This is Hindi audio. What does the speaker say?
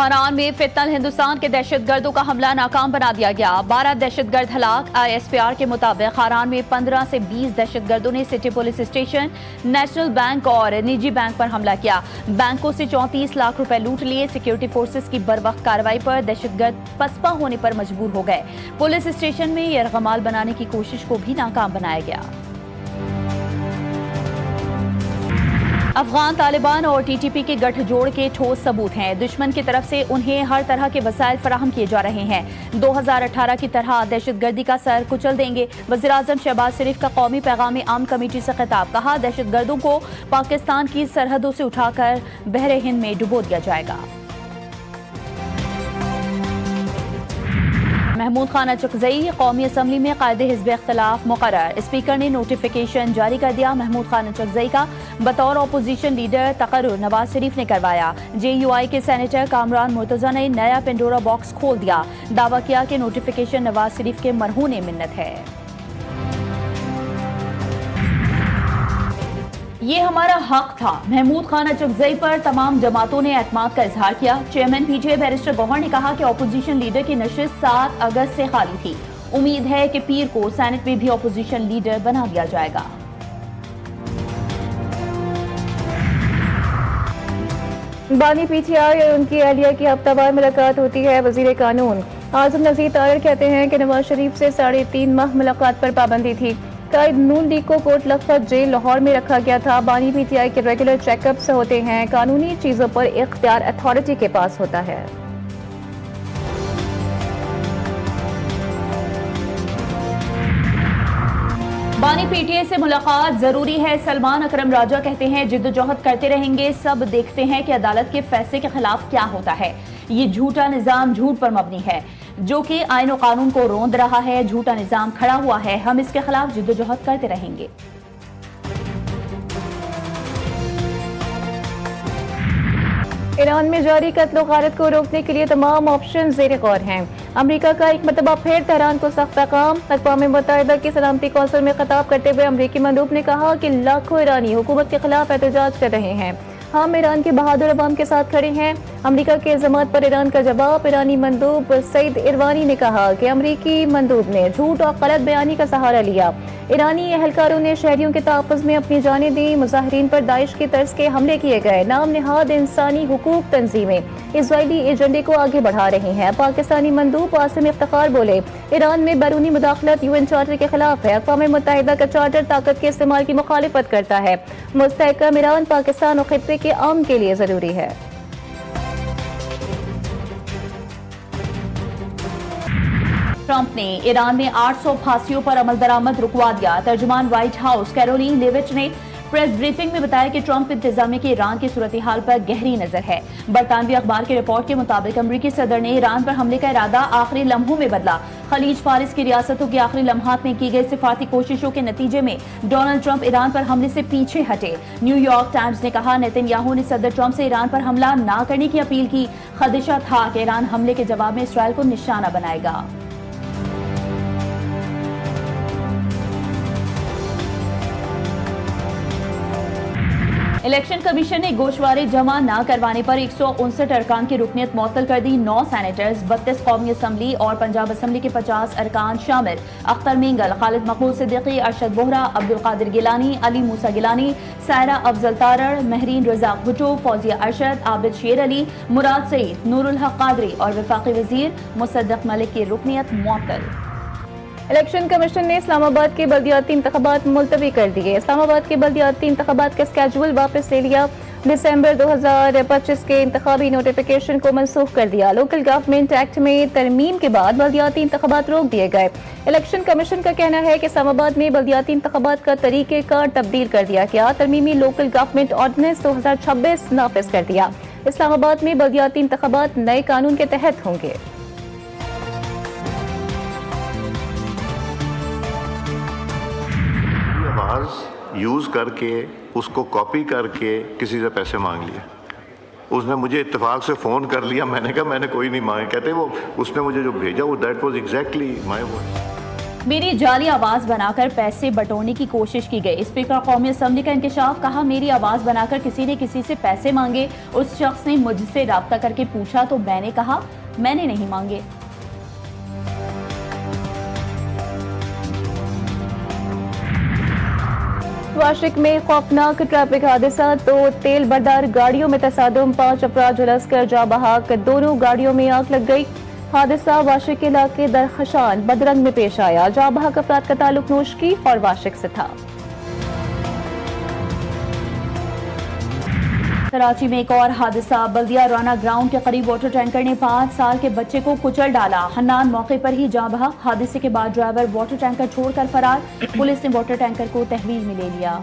ईरान में फितनल हिंदुस्तान के दहशतगर्दों का हमला नाकाम बना दिया गया। 12 दहशतगर्द हलाक। ISPR के मुताबिक ईरान में 15 से 20 दहशतगर्दों ने city police station, national bank और निजी बैंक पर हमला किया। बैंकों से 34 लाख रुपए लूट लिए। सिक्योरिटी फोर्सेस की बरवक्त कार्रवाई पर दहशतगर्द पसपा होने पर मजबूर हो गए। पुलिस स्टेशन में यरगमाल बनाने की कोशिश को भी नाकाम बनाया गया। अफगान तालिबान और TTP के गठजोड़ के ठोस सबूत हैं। दुश्मन की तरफ से उन्हें हर तरह के वसाइल फराहम किए जा रहे हैं। 2018 की तरह दहशतगर्दी का सर कुचल देंगे। वज़ीर-ए-आज़म शहबाज शरीफ का कौमी पैगाम आम कमेटी से खिताब। कहा, दहशतगर्दों को पाकिस्तान की सरहदों से उठाकर बहरे हिंद में डुबो दिया जाएगा। महमूद खान अचकज़ई कौमी असम्बली में कायदे हिज़्ब इख्तिलाफ मुक़र्रर। स्पीकर ने नोटिफिकेशन जारी कर दिया। महमूद खान अचकज़ई का बतौर अपोजिशन लीडर तकर्रुर नवाज शरीफ ने करवाया। JUI के सेनेटर कामरान मुर्तज़ा ने नया पेंडोरा बॉक्स खोल दिया। दावा किया कि नोटिफिकेशन नवाज शरीफ के मरहून मिन्नत है। ये हमारा हक था। महमूद खान अचकज़ई पर तमाम जमातों ने एतमाद का इजहार किया। चेयरमैन PTI बैरिस्टर गौहर ने कहा कि अपोजिशन लीडर की नशिस्त 7 अगस्त से खाली थी। उम्मीद है कि पीर को सेनेट में भी अपोजिशन लीडर बना दिया जाएगा। बानी PTI और उनकी अहलिया की हफ्तावार मुलाकात होती है। वजीर कानून आजम नज़ीर तारड़ कहते हैं कि नवाज शरीफ से 3.5 माह मुलाकात पर पाबंदी थी। कायद नून लीग को कोट लखपत जेल लाहौर में रखा गया था। बानी PTI के रेगुलर चेकअप्स होते हैं। कानूनी चीजों पर इख्तियार अथॉरिटी के पास होता है। बानी PTI से मुलाकात जरूरी है। सलमान अकरम राजा कहते हैं, जिद्दोजहद करते रहेंगे। सब देखते हैं कि अदालत के फैसले के खिलाफ क्या होता है। ये झूठा निजाम झूठ पर मबनी है जो कि आईन और कानून को रोंद रहा है। झूठा निजाम खड़ा हुआ है। हम इसके खिलाफ जिद्दोजहद करते रहेंगे। ईरान में जारी कत्ल गारत को रोकने के लिए तमाम ऑप्शन ज़ेर गौर हैं। अमेरिका का एक मरतबा फिर तेहरान को सख्त पैगाम। अक़वाम मुत्तहिदा की सलामती कौंसिल में खिताब करते हुए अमरीकी मंदूब ने कहा कि लाखों ईरानी हुकूमत के खिलाफ एहतजाज कर रहे हैं। हम ईरान के बहादुर अवाम के साथ खड़े हैं। अमेरिका के इल्ज़ामात पर ईरान का जवाब। ईरानी मंदूब सईद इरवानी ने कहा कि अमेरिकी मंदूब ने झूठ और गलत बयानी का सहारा लिया। ईरानी एहलकारों ने शहरियों के तहफ़्फ़ुज़ में अपनी जानें दी। मुजाहिरीन पर दाइश की तर्ज के हमले किए गए। नाम नेहाद इंसानी हुकूक तंजीमें इजरायली एजेंडे को आगे बढ़ा रही हैं। पाकिस्तानी मंदूब आसिम इफ्तिखार बोले, ईरान में बैरूनी मुदाखलत UN चार्टर के खिलाफ है। अक़वाम मुत्तहिदा का चार्टर ताकत के इस्तेमाल की मुखालिफत करता है। मुस्तहकम ईरान पाकिस्तान और खित्ते के अमन के लिए जरूरी है। ट्रंप ने ईरान में 800 फांसियों पर अमल दरामद रुकवा दिया। तर्जुमान व्हाइट हाउस कैरोलिन लेविट ने प्रेस ब्रीफिंग में बताया कि ट्रंप इंतजामिया की ईरान की सूरत हाल पर गहरी नजर है। बरतानवी अखबार की रिपोर्ट के मुताबिक अमरीकी सदर ने ईरान पर हमले का इरादा आखिरी लम्हों में बदला। खलीज फारिस की रियासतों की आखिरी लम्हात में की गई सिफारती कोशिशों के नतीजे में डोनाल्ड ट्रंप ईरान पर हमले से पीछे हटे। न्यूयॉर्क टाइम्स ने कहा, नेतन्याहू ने सदर ट्रंप से ईरान पर हमला न करने की अपील की। खदशा था कि ईरान हमले के जवाब में इसराइल को निशाना बनाएगा। इलेक्शन कमीशन ने गोशवारे जमा न करवाने पर 159 अरकान की रुकनीत मुअत्तल कर दी। 9 सैनेटर्स, 32 कौमी असम्बली और पंजाब असम्बली के 50 अरकान शामिल। अख्तर मेंगल, खालिद मकबूल सिद्दीकी, अरशद बोहरा, अब्दुल कादिर गिलानी, अली मूसा गिलानी, सायरा अफजल तारड़, महरीन रजा भुट्टो, फौजिया अरशद, आबिद शेर अली, मुराद सईद, नूरुल हक कादरी और वफाकी वजीर मुसद्दक मलिक की रुकनीत मुअत्तल। इलेक्शन कमीशन ने इस्लामाबाद के बल्दियाती इंतखाबात मुलतवी कर दिए। इस्लामाबाद के बल्दियाती इंतखाबात का स्केड्यूल वापस ले लिया। दिसंबर 2025 के इंतखाबी नोटिफिकेशन को मनसूख कर दिया। लोकल गवर्नमेंट एक्ट में तरमीम के बाद बल्दियाती इंतखाबात रोक दिए गए। इलेक्शन कमीशन का कहना है कि इस्लामाबाद में बल्दियाती इंतखाबात का तरीक़ेकार तब्दील कर दिया गया। तरमीमी लोकल गवर्नमेंट ऑर्डिनेंस 2026 नाफिज कर दिया। इस्लामाबाद में बल्दियाती इंतखाबात नए कानून के तहत होंगे। यूज़ करके उसको कॉपी करके किसी से पैसे मांग लिए। उसने मुझे इत्तेफाक से फ़ोन कर लिया। मैंने कहा मैंने कोई नहीं मांगे। कहते वो उसने मुझे जो भेजा वो that was exactly my word. मेरी जाली आवाज बनाकर पैसे बटोरने की कोशिश की गई। स्पीकर कौमी असम्बली का इंकशाफ। कहा, मेरी आवाज बनाकर किसी ने किसी से पैसे मांगे। उस शख्स ने मुझसे राब्ता करके पूछा तो मैंने कहा मैंने नहीं मांगे। वाशिक में खौफनाक ट्रैफिक हादसा, तो तेल बरदार गाड़ियों में तसादुम, 5 अफराद झुलस कर जा बहाक, दोनों गाड़ियों में आग लग गई। हादसा वाशिक के इलाके दरखशान बदरंग में पेश आया। जा बहाक अफराद का ताल्लुक नोशकी और वाशिक से था। कराची में एक और हादसा। बल्दिया राना ग्राउंड के करीब वाटर टैंकर ने 5 साल के बच्चे को कुचल डाला। हन्नान मौके पर ही जा बहा। हादसे के बाद ड्राइवर वाटर टैंकर छोड़कर फरार। पुलिस ने वाटर टैंकर को तहवील में ले लिया।